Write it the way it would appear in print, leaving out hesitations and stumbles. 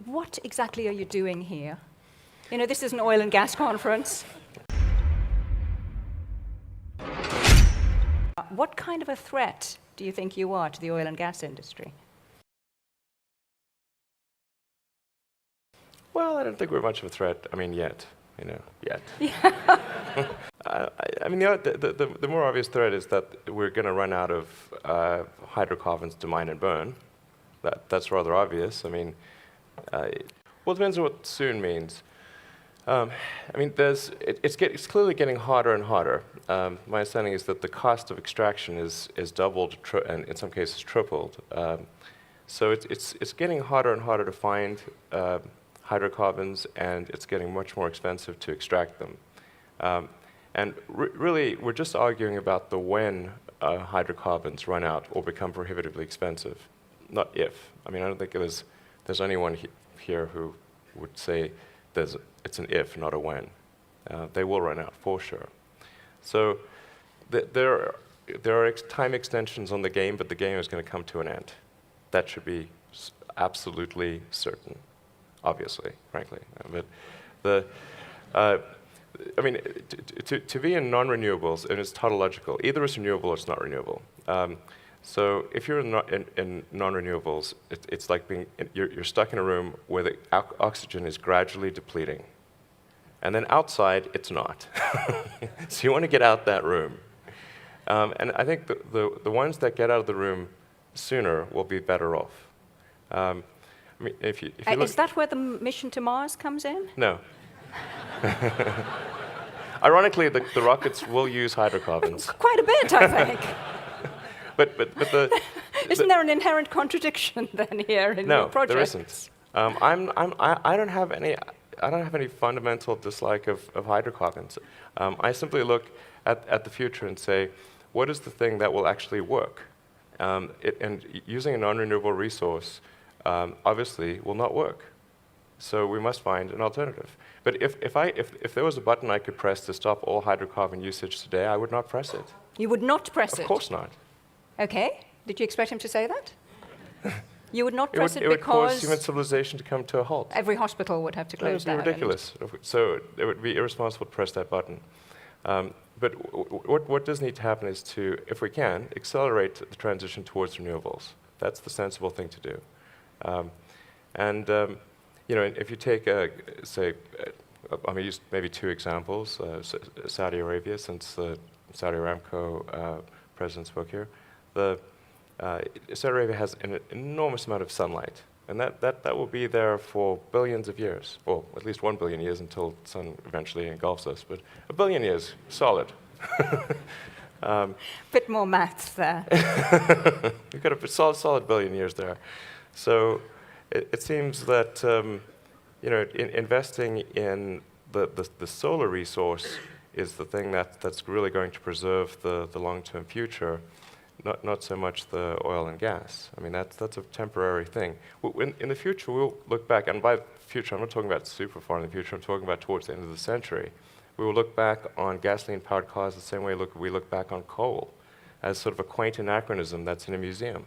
what exactly are you doing here? You know, this is an oil and gas conference. What kind of a threat do you think you are to the oil and gas industry? Well, I don't think we're much of a threat. I mean, yet. Yet. Yeah. I mean, the more obvious threat is that we're going to run out of hydrocarbons to mine and burn. That's rather obvious. I mean, well, it depends on what soon means. I mean, it's clearly getting harder and harder. My understanding is that the cost of extraction is doubled and in some cases tripled. So it's getting harder and harder to find hydrocarbons, and it's getting much more expensive to extract them. And really, we're just arguing about the when hydrocarbons run out or become prohibitively expensive, not if. I mean, I don't think there's anyone here who would say it's an if, not a when. They will run out, for sure. So there are time extensions on the game, but the game is going to come to an end. That should be absolutely certain, obviously, frankly. But I mean, to be in non-renewables, and it's tautological, either it's renewable or it's not renewable. So if you're in non-renewables, it's like you're stuck in a room where the oxygen is gradually depleting. And then outside, it's not. So you want to get out that room. And I think the ones that get out of the room sooner will be better off. I mean, if you look, is that where the mission to Mars comes in? No. Ironically, the rockets will use hydrocarbons. Quite a bit, I think. but Isn't there an inherent contradiction then here in your project? No, there isn't. I don't have any fundamental dislike of hydrocarbons. I simply look at the future and say, what is the thing that will actually work? And using a non-renewable resource obviously will not work. So we must find an alternative. But if there was a button I could press to stop all hydrocarbon usage today, I would not press it. You would not press it? Of course not. Okay. Did you expect him to say that? You would not press it because... It would cause human civilization to come to a halt. Every hospital would have to close down. That would be ridiculous. So it would be irresponsible to press that button. But what does need to happen is to, if we can, accelerate the transition towards renewables. That's the sensible thing to do. You know, if you take, say, I mean, use maybe two examples. Saudi Arabia, since the Saudi Aramco president spoke here, Saudi Arabia has an enormous amount of sunlight, and that will be there for billions of years, or at least 1 billion years until the sun eventually engulfs us, but 1 billion years, solid. Bit more maths there. You've got a solid billion years there. So it seems that you know, investing in the solar resource is the thing that's really going to preserve the long-term future, not so much the oil and gas. I mean, that's a temporary thing. In the future, we'll look back, and by future, I'm not talking about super far in the future, I'm talking about towards the end of the century. We will look back on gasoline-powered cars the same way we look back on coal, as sort of a quaint anachronism that's in a museum.